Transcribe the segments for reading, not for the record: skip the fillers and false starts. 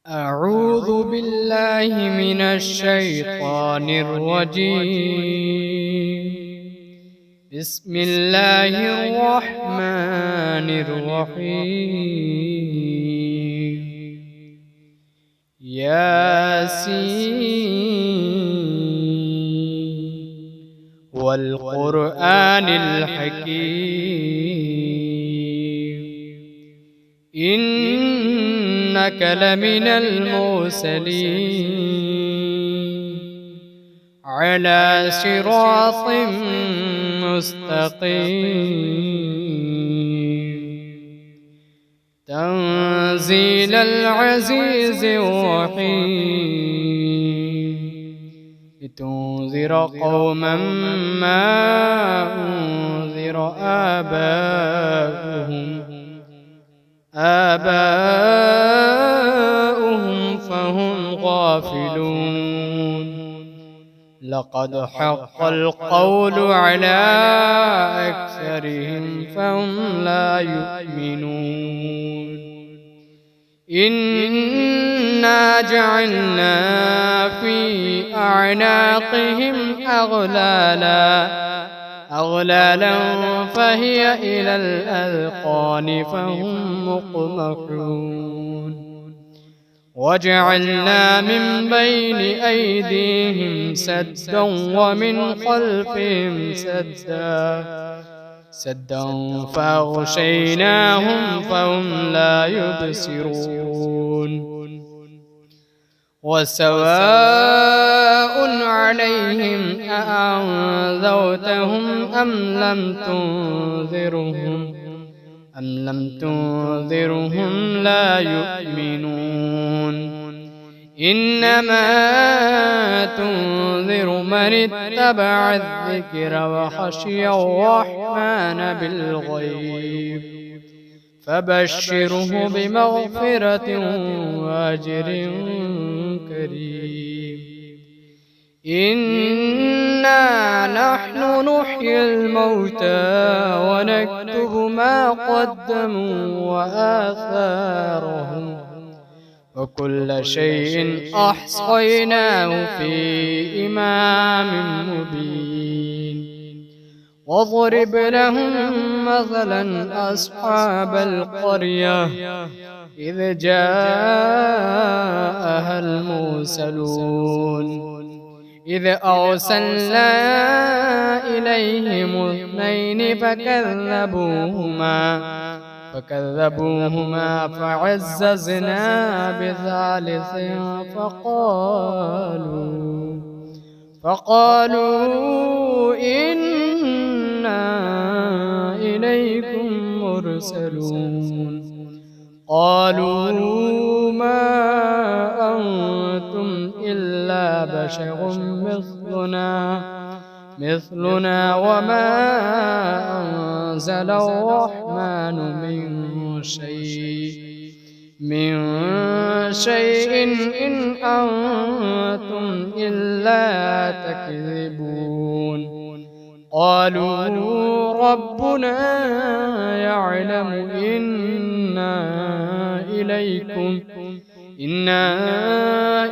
أعوذ بالله من الشيطان الرجيم. بسم الله الرحمن الرحيم. ياسين والقرآن الحكيم إنك لمن المرسلين على صراط مستقيم تنزيل العزيز الرحيم لتنذر قوما ما أنذر آباؤهم فهم غافلون. لقد حق القول على أكثرهم فهم لا يؤمنون. إنا جعلنا في أعناقهم أغلالا فهي إلى الأذقان فهم مقمحون. وجعلنا من بين أيديهم سدا ومن خلفهم سدا فأغشيناهم فهم لا يبصرون. وسواء عليهم أأنذرتهم أم لم تنذرهم لا يؤمنون. إنما تنذر من اتبع الذكر وخشي الرحمن بالغيب فبشره بمغفرة وأجر كريم. إنا نحن نحيي الموتى ونكتب ما قدموا وآثارهم وكل شيء أحصيناه في إمام مبين. واضرب لهم مثلا أصحاب القرية إذ جاءها المرسلون إذ أرسلنا إليهم اثنين فكذبوهما فعززنا بثالث فقالوا إنا إليكم مرسلون. قالوا ما أنتم إلا بشر مثلنا وما أنزل الرحمن من شيء إن أنتم إلا تكذبون. قالوا ربنا يعلم إنا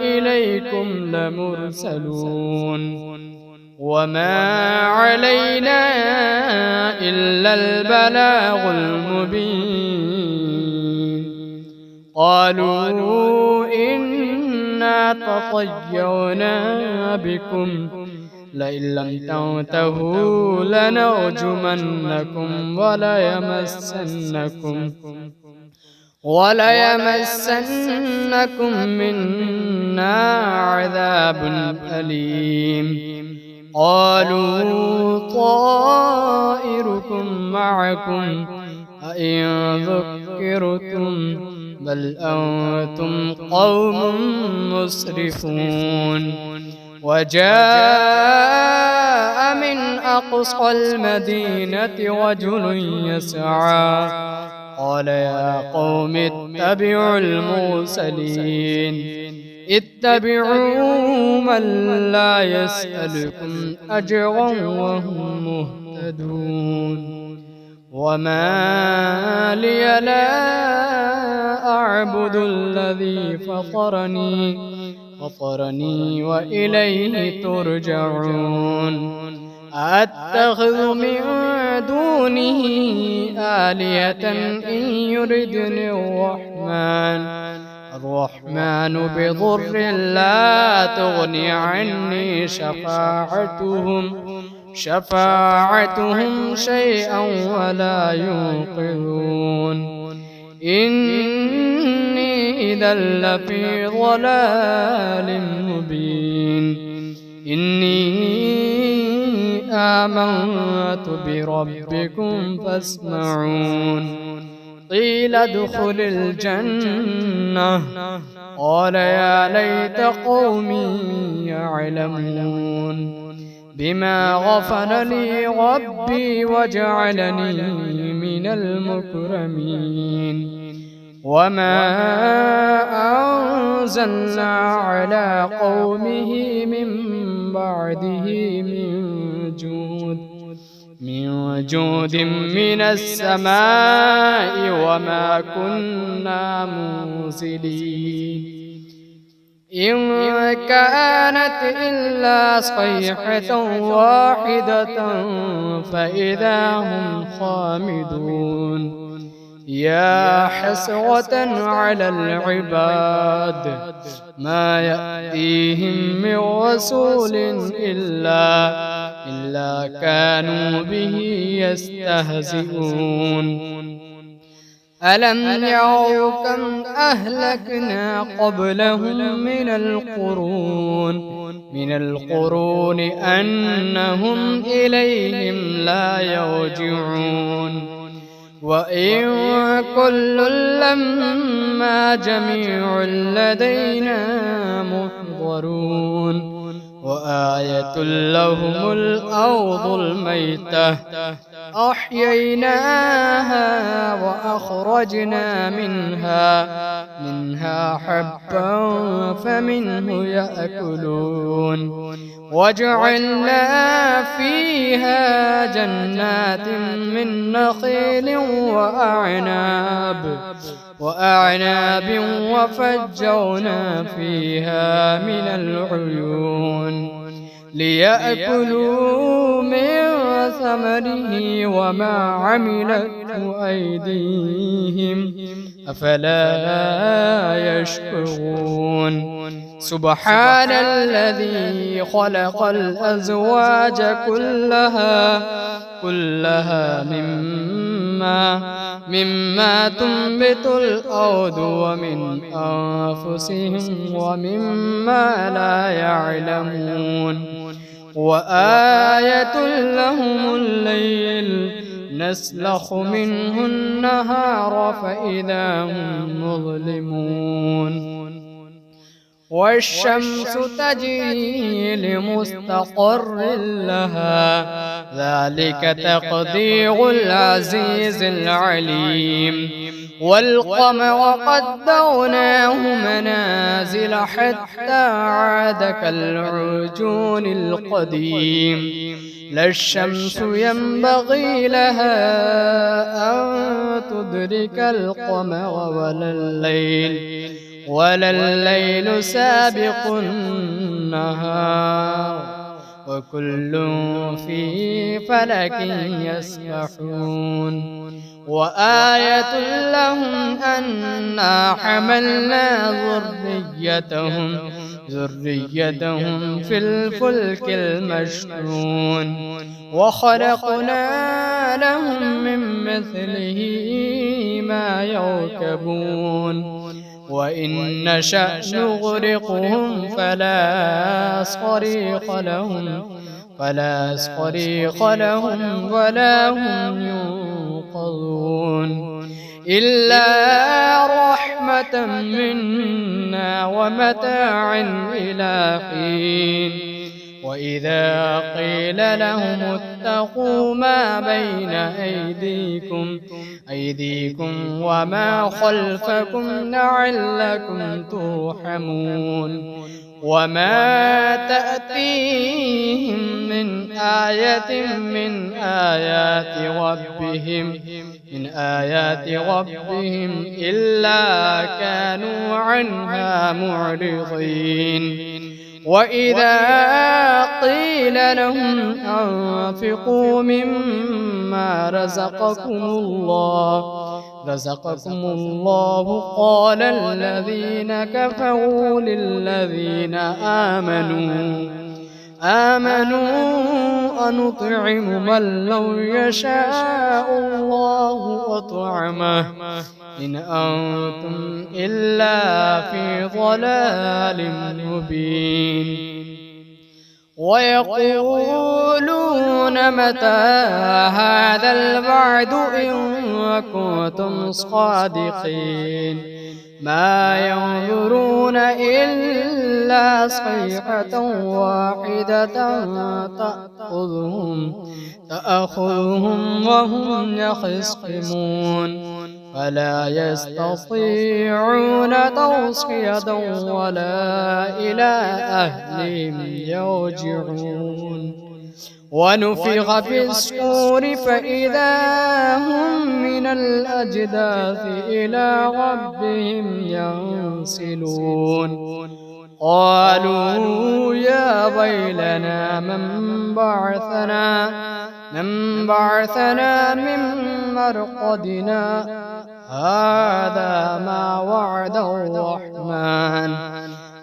إليكم لمرسلون وما علينا إلا البلاغ المبين. قالوا إنا تطيرنا بكم لئن لم تنتهوا لنرجمنكم وليمسنكم منا عذاب أليم. قالوا طائركم معكم أئن ذكرتم بل أنتم قوم مسرفون. وجاء من أقصى المدينة رجل يسعى قال يا قوم اتبعوا المرسلين اتبعوا من لا يسألكم أجرا وهم مهتدون. وما لي لا أعبد الذي فطرني وإليه ترجعون أتخذ من دونه آلهة إن يردني الرحمن بضر لا تغني عني شفاعتهم شيئا ولا ينقذون إني إذا لفي ضلال مبين إني آمنت بربكم فاسمعون قيل ادخل الجنة قال يا ليت قومي يعلمون بما غفر لي ربي وجعلني من المكرمين وما أنزلنا على قومه من بعده من جود من السماء وما كنا منزلين إن كانت إلا صيحة واحدة فإذا هم خامدون يا حسرة على العباد ما يأتيهم من رسول إلا كانوا به يستهزئون ألم يروا كم أهلكنا قبلهم من القرون أنهم إليهم لا يرجعون وإن كل لما جميع لدينا محضرون وآية لهم الأرض الميتة أحييناها وأخرجنا منها حبا فمنه يأكلون وجعلنا فيها جنات من نخيل وأعناب وفجرنا فيها من العيون ليأكلوا من ثمره وما عملته أيديهم أفلا يشكرون سبحان الذي خلق الأزواج كلها مما تنبت الأرض ومن أنفسهم ومما لا يعلمون وآية لهم الليل نسلخ منه النهار فإذا هم مظلمون والشمس تجري لمستقر لها ذلك تقدير العزيز العليم والقمر قدرناه منازل حتى عاد كالعرجون القديم لا الشمس ينبغي لها أن تدرك القمر ولا الليل سابق النهار وكل في فلك يسبحون وآية لهم أنا حملنا ذريتهم في الفلك المشحون وخلقنا لهم من مثله ما يركبون وإن نشأ نغرقهم فلا صريخ لهم ولا هم ينقذون إلا رحمة منا ومتاعا إلى حين وإذا قيل لهم اتقوا ما بين أيديكم وما خلفكم لعلكم ترحمون وما تأتيهم من آية من آيات ربهم إلا كانوا عنها معرضين. وإذا قيل لهم أنفقوا مما رزقكم الله قال الذين كفروا للذين آمنوا أنطعم من لو يشاء الله أطعمه إن أنتم إلا في ضلال مبين. ويقولون متى هذا الوعد إن كنتم صادقين ما ينظرون إلا صيحة واحدة تأخذهم وهم يخصمون فلا يستطيعون توصية ولا إلى أهلهم يرجعون. ونفخ في الصور فإذا هم من الأجداث إلى ربهم ينسلون. قالوا يا ويلنا من بعثنا من مرقدنا هذا ما وعد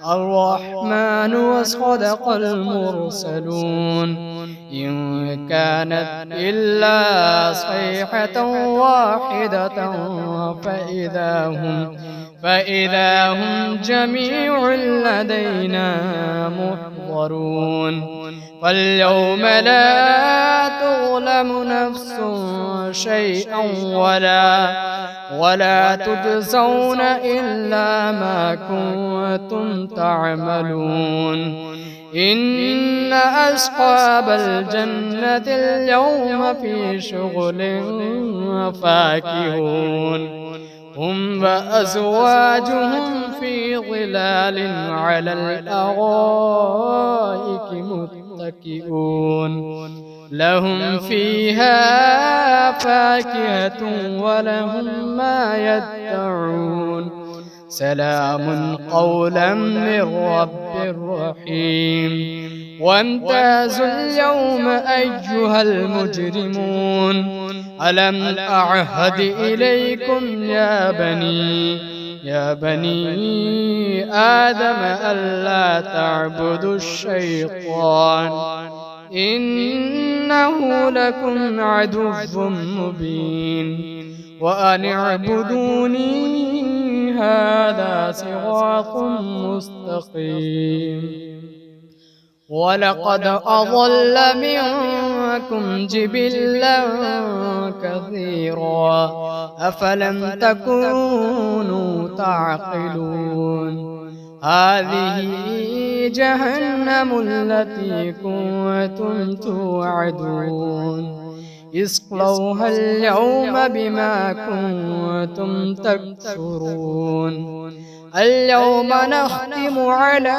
الرحمن وصدق المرسلون إن كانت إلا صيحة واحدة فإذا هم جميع لدينا محضرون. فاليوم لا تظلم نفس شيئا ولا تجزون إلا ما كنتم تعملون. إن أصحاب الجنة اليوم في شغل فاكهون هم وأزواجهم في ظلال على الأرائك متكئون لهم فيها فاكهة ولهم ما يدعون سلام قولا من رب رحيم. وامتازوا اليوم أيها المجرمون ألم أعهد إليكم يا بني آدم ألا تعبدوا الشيطان إنه لكم عدو مبين وأن اعبدوني هذا صراط مستقيم. ولقد أضل منكم جبلا كثيرا أفلم تكونوا تعقلون. هذه جهنم التي كنتم توعدون اصلوها اليوم بما كنتم تكفرون. اليوم نختم على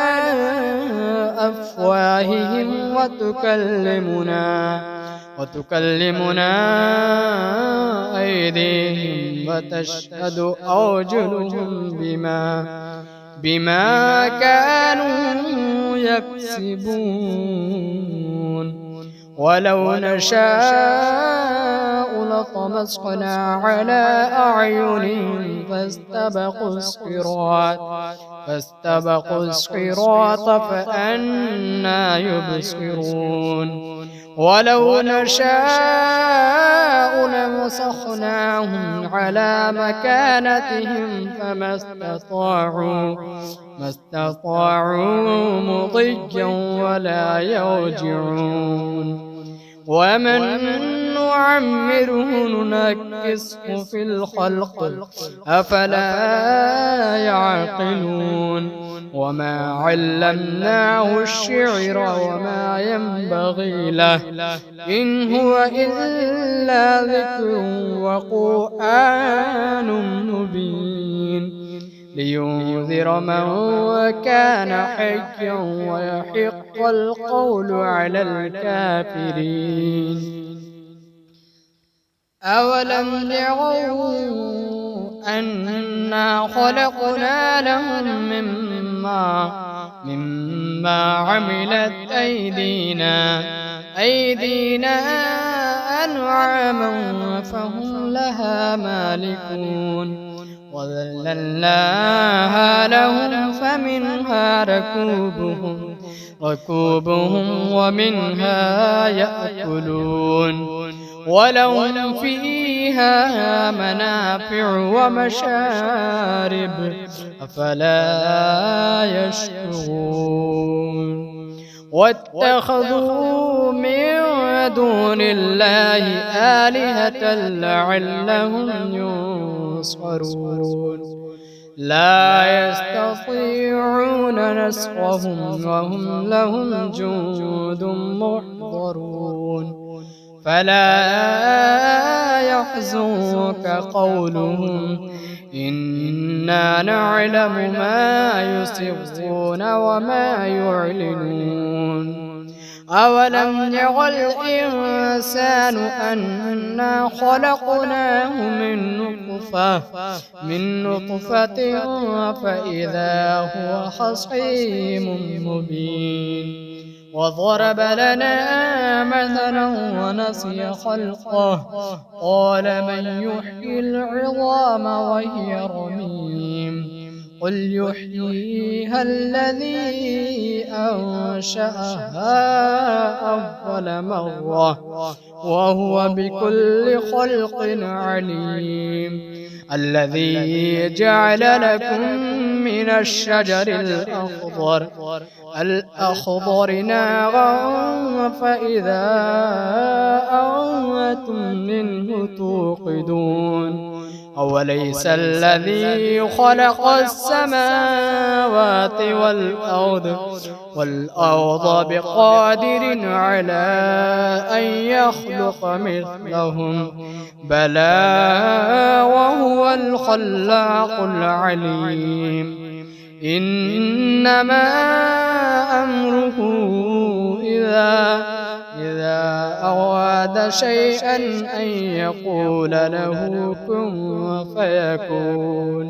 أفواههم وتكلمنا أيديهم وتشهد أرجلهم بما كانوا يكسبون. ولو نشاء لطمسنا على أعينهم فاستبقوا الصراط فأنى يبصرون. ولو نشاء لمسخناهم على مكانتهم فما استطاعوا مضيا ولا يرجعون. ومن نعمره ننكسه في الخلق أفلا يعقلون. وما علمناه الشعر وما ينبغي له إن هو إلا ذكر وقرآن مبين. لينذر من كان حيا ويحق القول على الكافرين. أولم يروا أنا خلقنا لهم مما عملت أيدينا أنعاما فهم لها مالكون وذللناها لهم فمنها ركوبهم ومنها يأكلون ولهم فيها منافع ومشارب أفلا يشكرون. واتخذوا من دون الله آلهة لعلهم ينصرون لا يستطيعون نصرهم وهم لهم جند محضرون. فلا يحزنك قولهم إنا نعلم ما يسرون وما يعلنون. أولم ير الإنسان أنا خلقناه من نطفة فإذا هو خصيم مبين. وضرب لنا مثلا ونسي خلقه قال من يحيي العظام وهي رميم قل يحييها الذي أنشأها أول مرة وهو بكل خلق عليم. الذي جعل لكم من الشجر الأخضر نارا فإذا أنتم منه توقدون. أوليس الذي خلق السماوات والأرض بقادر على أن يخلق مثلهم بلى وهو الخلاق العليم. إنما أمره إذا أراد شيئا أن يقول له كن فيكون.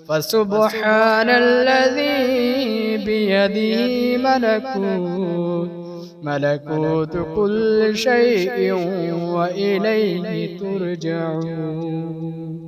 فسبحان الذي بيده ملكوت كل شيء وإليه ترجعون.